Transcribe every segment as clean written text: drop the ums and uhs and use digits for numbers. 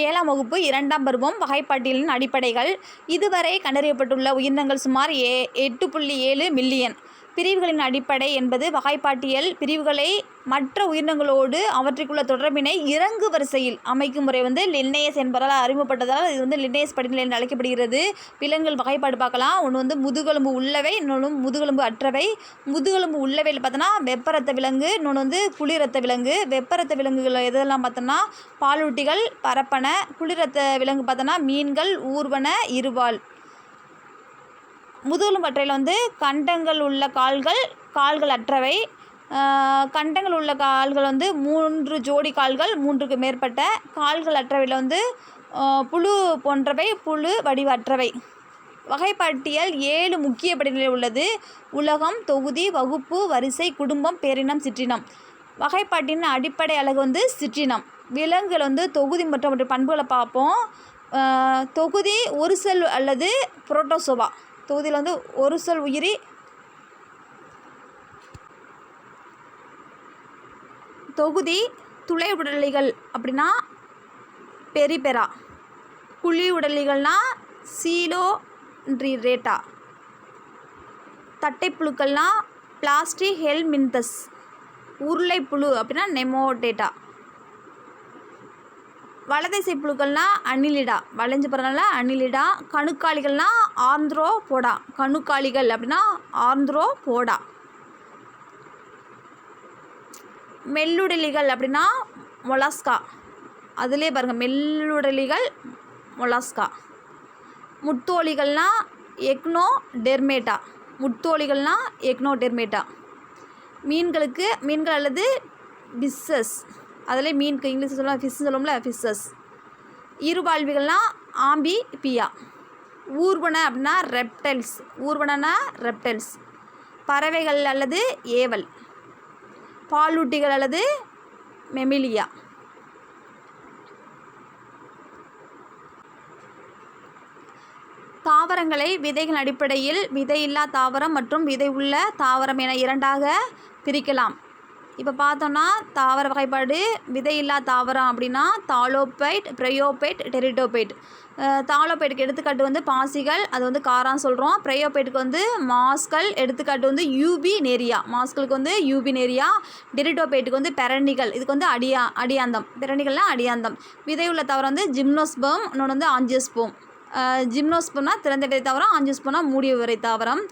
7ஆம் வகுப்பு 2ஆம் பருவம் வகைப்பாட்டியலின் அடிப்படைகள். இதுவரை கண்டறியப்பட்டுள்ள உயிரினங்கள் சுமார் 8.7 மில்லியன். பிரிவுகளின் அடிப்படை என்பது வகைப்பாட்டியல் பிரிவுகளை மற்ற உயிரினங்களோடு அவற்றிற்குள்ள தொடர்பினை இறங்கு வரிசையில் அமைக்கும் முறை லின்னேயஸ் என்பவரால் அறிமுகப்பட்டதால் இது லின்னேயஸ் படிநிலை என்று அழைக்கப்படுகிறது. விலங்குகள் வகைப்பாடு பார்க்கலாம். ஒன்று முதுகெலும்பு உள்ளவை, இன்னொன்று முதுகெலும்பு அற்றவை. முதுகெலும்பு உள்ளவையில் பார்த்தோன்னா வெப்பரத்த விலங்கு, இன்னொன்று குளிரத்த விலங்கு. வெப்பரத்த விலங்குகள் எதெல்லாம் பார்த்தோன்னா பாலூட்டிகள், பரப்பன. குளிரத்த விலங்கு பார்த்தோன்னா மீன்கள், ஊர்வன, இருவால். முதுகெலும்பு அற்றையில் கண்டங்கள் உள்ள கால்கள், கால்கள் அற்றவை. கண்டங்கள் உள்ள கால்கள் 3 ஜோடி கால்கள், 3க்கு மேற்பட்ட. கால்கள் அற்றவையில் புழு போன்றவை, புழு வடிவற்றவை. வகைப்பாட்டியல் 7 முக்கிய படிநிலை உள்ளது. உலகம், தொகுதி, வகுப்பு, வரிசை, குடும்பம், பேரினம், சிற்றினம். வகைப்பாட்டின் அடிப்படை அலகு சிற்றினம். விலங்குகள் தொகுதி மற்றும் பண்புகளை பார்ப்போம். தொகுதி ஒரு செல் அல்லது புரோட்டோசோவா. தொகுதியில் ஒரு செல் உயிரி. தொகுதி துளை உடலிகள் அப்படின்னா பெரிபெரா. குழி உடலிகள்னா சீலோன்ட்ரிரேட்டா. தட்டைப்புழுக்கள்னா பிளாஸ்டிஹெல்மின்தஸ். உருளைப்புழு அப்படின்னா நெமோடேட்டா. வலதிசை புழுக்கள்னா அணிலிடா. வளைஞ்சு போகிறதுனால அணிலிடா. கணுக்காலிகள்னா ஆர்த்ரோபோடா. கணுக்காலிகள் அப்படின்னா ஆர்த்ரோபோடா. மெல்லுடலிகள் அப்படின்னா மொலாஸ்கா. அதிலே பாருங்கள், மெல்லுடலிகள் மொலாஸ்கா. முத்தோலிகள்னா எக்னோடெர்மேட்டா. முத்தோலிகள்னா எக்னோடெர்மேட்டா. மீன்கள் அல்லது பிஸ்ஸஸ். அதில் மீனுக்கு இங்கிலீஷ் சொல்லலாம் ஃபிஷ் சொல்லுவோம்ல, ஃபிஷ்ஷஸ். இருவாழ்விகள்னா ஆம்பிபியா. ஊர்வன அப்படின்னா ரெப்டைல்ஸ். ஊர்வனனா ரெப்டைல்ஸ். பறவைகள் அல்லது ஏவல். பாலூட்டிகள் அல்லது மெமிலியா. தாவரங்களை விதைகள் அடிப்படையில் விதையில்லா தாவரம் மற்றும் விதை உள்ள தாவரம் என 2ஆக பிரிக்கலாம். இப்போ பார்த்தோன்னா தாவர வகைப்பாடு விதையில்லா தாவரம் அப்படின்னா தாலோபைட், பிரயோபைட், டெரிடோபைட். தாலோபைட்டுக்கு எடுத்துக்காட்டு பாசிகள், அது காரான்னு சொல்கிறோம். பிரயோபைட்டுக்கு மாஸ்கள், எடுத்துக்காட்டு யூபினேரியா. மாஸ்களுக்கு யூபினேரியா. டெரிடோபைட்டுக்கு பெரணிகள், இதுக்கு அடியாந்தம். பெரணிகள்லாம் அடியாந்தம். விதையுள்ள தாவரம் ஜிம்னோஸ்பம், இன்னொன்று ஆஞ்சியோஸ்போம். ஜிம்னோஸ்பம்னா திறந்த விதை தாவரம், ஆஞ்சியோஸ்பம்னா மூடிய விதை தாவரம்.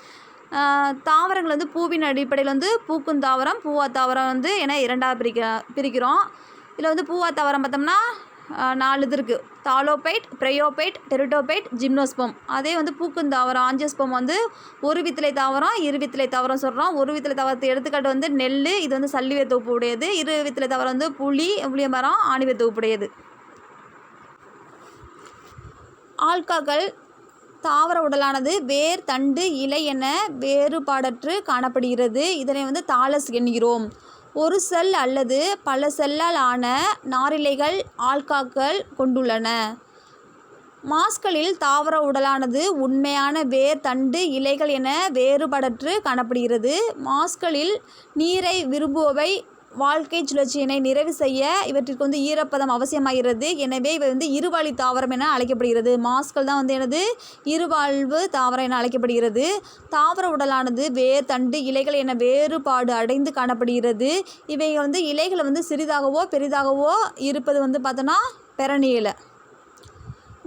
தாவரங்கள் பூவின் அடிப்படையில் பூக்கும் தாவரம், பூவா தாவரம் என 2ஆக பிரிக்கிறோம். இதில் பூவா தாவரம் பார்த்தோம்னா 4 இது இருக்குது. Thallophyte, bryophyte, டெரிடோபைட், gymnosperm. அதே பூக்கும் தாவரம் ஆஞ்சியோஸ்பம் ஒரு வித்திலை தாவரம், இரு வித்திலை தாவரம் சொல்கிறோம். ஒரு வித்திலை தாவரத்தை எடுத்துக்காட்டு நெல், இது சல்லிவே தொகுப்பு உடையது. இரு வித்திலை தாவரம் புளிய மரம், ஆணிவே தொகுப்புடையது. ஆல்காக்கள் தாவர உடலானது வேர், தண்டு, இலை என வேறுபாடற்று காணப்படுகிறது. இதனை தாலஸ் என்கிறோம். ஒரு செல் அல்லது பல செல்லால் ஆன நாரிழைகள் ஆல்காக்கள் கொண்டுள்ளன. மாஸ்களில் தாவர உடலானது உண்மையான வேர், தண்டு, இலைகள் என வேறுபாடற்று காணப்படுகிறது. மாஸ்களில் நீரை விரும்புபவை வாழ்க்கை சுழற்சியினை நிறைவு செய்ய இவற்றிற்கு ஈரப்பதம் அவசியமாகிறது. எனவே இவை இருவாழி தாவரம் என அழைக்கப்படுகிறது. மாஸ்கள் தான் இருவாழ்வு தாவரம் என அழைக்கப்படுகிறது. தாவர உடலானது வேர், தண்டு, இலைகள் என வேறுபாடு அடைந்து காணப்படுகிறது. இவை இலைகள் சிறிதாகவோ பெரிதாகவோ இருப்பது பார்த்தோன்னா பெரணியல.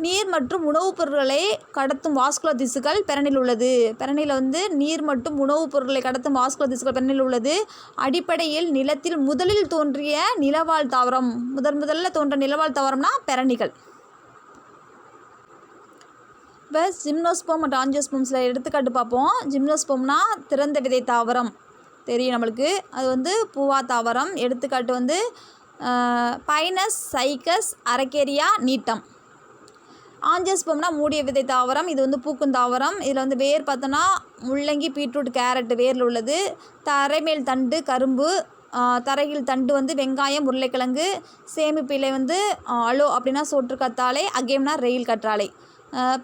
நீர் மற்றும் உணவுப் பொருட்களை கடத்தும் வாஸ்குலர் திசுக்கள் பெரணில் உள்ளது. பெரணியில் நீர் மற்றும் உணவுப் பொருட்களை கடத்தும் வாஸ்குலர் திசுக்கள் பெரணில் உள்ளது. அடிப்படையில் நிலத்தில் முதலில் தோன்றிய நிலவாழ் தாவரம், முதல்ல தோன்ற நிலவாழ் தாவரம்னா பெரணிகள். இப்போ ஜிம்னோஸ்போம் மற்றும் ஆஞ்சியோஸ்போம்ஸில் எடுத்துக்காட்டு பார்ப்போம். ஜிம்னோஸ்போம்னா திறந்த விதை தாவரம் தெரியும் நம்மளுக்கு. அது பூவா தாவரம். எடுத்துக்காட்டு பைனஸ், சைக்கஸ், அரக்கேரியா, நீட்டம். ஆஞ்சியோஸ்போம்னா மூடிய விதை தாவரம். இது பூக்கும் தாவரம். இதில் வேர் பார்த்தோன்னா முள்ளங்கி, பீட்ரூட், கேரட் வேரில் உள்ளது. தரைமேல் தண்டு கரும்பு. தரையில் தண்டு வெங்காயம், உருளைக்கிழங்கு. சேமிப்பு இலை அலோ அப்படின்னா சோற்று கத்தாழை, அகேம்னா ரெயில் கற்றாழை.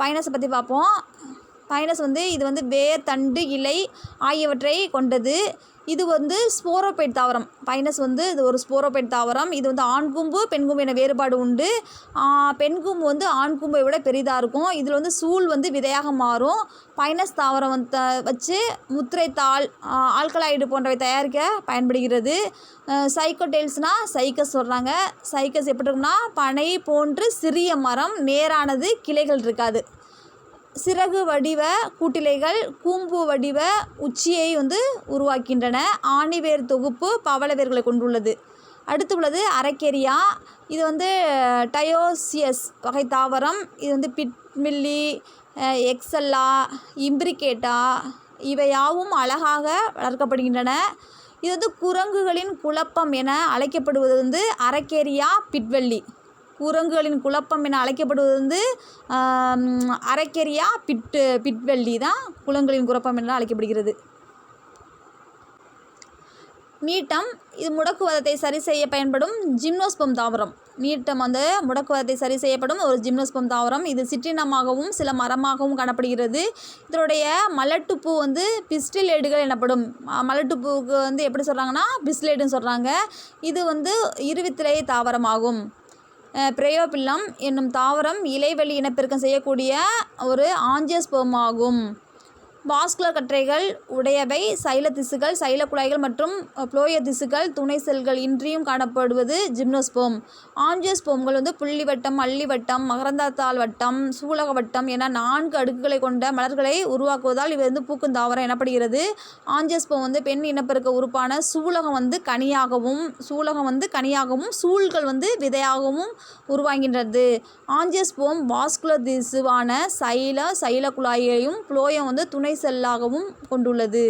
பைனஸை பற்றி பார்ப்போம். பைனஸ் இது வேர், தண்டு, இலை ஆகியவற்றை கொண்டது. இது வந்து ஸ்போரோபைட் தாவரம். பைனஸ் வந்து இது ஒரு ஸ்போரோபைட் தாவரம். இது வந்து ஆண் கூம்பு பெண் கூம்பு என வேறுபாடு உண்டு. பெண் கூம்பு வந்து ஆண் கூம்பை விட பெரிதாக இருக்கும். இதில் வந்து சூல் வந்து விதையாக மாறும். பைனஸ் தாவரம் வந்து வச்சு முத்திரை தாள், ஆல்கலாய்டு போன்றவை தயாரிக்க பயன்படுகிறது. சைக்கோடெயில்ஸ்னால் சைக்கஸ் சொல்கிறாங்க. சைக்கஸ் எப்படி இருக்குன்னா பனை போன்று சிறிய மரம், நேரானது, கிளைகள் இருக்காது. சிறகு வடிவ கூட்டிலைகள் கூம்பு வடிவ உச்சியை வந்து உருவாக்கின்றன. ஆணிவேர் தொகுப்பு பவள வேர்களை கொண்டுள்ளது. அடுத்து உள்ளது அரக்கேரியா. இது வந்து டயோசியஸ் வகை தாவரம். இது வந்து பிட்மில்லி, எக்ஸல்லா, இம்பிரிகேட்டா இவையாவும் அழகாக வளர்க்கப்படுகின்றன. இது வந்து குரங்குகளின் குழப்பம் என அழைக்கப்படுவது வந்து அரக்கேரியா பிட்வெல்லி. குரங்குகளின் குழப்பம் என அழைக்கப்படுவது வந்து அரக்கேரியா பிட்வெல்லி தான் குரங்குகளின் குழப்பம் என அழைக்கப்படுகிறது. நீட்டம். இது முடக்குவாதத்தை சரி செய்ய பயன்படும் ஜிம்னோஸ்பம் தாவரம். நீட்டம் வந்து முடக்குவாதத்தை சரி செய்யப்படும் ஒரு ஜிம்னோஸ்பம் தாவரம். இது சிற்றினமாகவும் சில மரமாகவும் காணப்படுகிறது. இதனுடைய மலட்டுப்பூ வந்து பிஸ்டிலேடுகள் எனப்படும். மலட்டுப்பூவுக்கு வந்து எப்படி சொல்கிறாங்கன்னா பிஸ்டிலேடுன்னு சொல்கிறாங்க. இது வந்து இருவித்திரை தாவரமாகும். பிரயோபில்லம் என்னும் தாவரம் இலைவெளி இனப்பெருக்கம் செய்யக்கூடிய ஒரு ஆஞ்சியோஸ்போம் ஆகும். வாஸ்குலர் கற்றைகள் உடையவை. சைல திசுகள், சைல குழாய்கள் மற்றும் புளோய திசுகள், துணை செல்கள் இன்றியும் காணப்படுவது ஜிம்னோஸ்போம். ஆஞ்சியோஸ்போம்கள் வந்து புள்ளிவட்டம், அள்ளிவட்டம், மகரந்தத்தாள் வட்டம், சூலக வட்டம் என 4 அடுக்குகளை கொண்ட மலர்களை உருவாக்குவதால் இவை வந்து பூக்கும் தாவரம் எனப்படுகிறது. ஆஞ்சியோஸ்போம் வந்து பெண் இனப்பெருக்க உறுப்பான சூலகம் வந்து கனியாகவும் சூல்கள் வந்து விதையாகவும் உருவாகின்றது. ஆஞ்சியோஸ்போம் வாஸ்குலர் திசுவான சைல குழாயையும் புளோயம் வந்து துணை செல்லாகவும் கொண்டுள்ளது.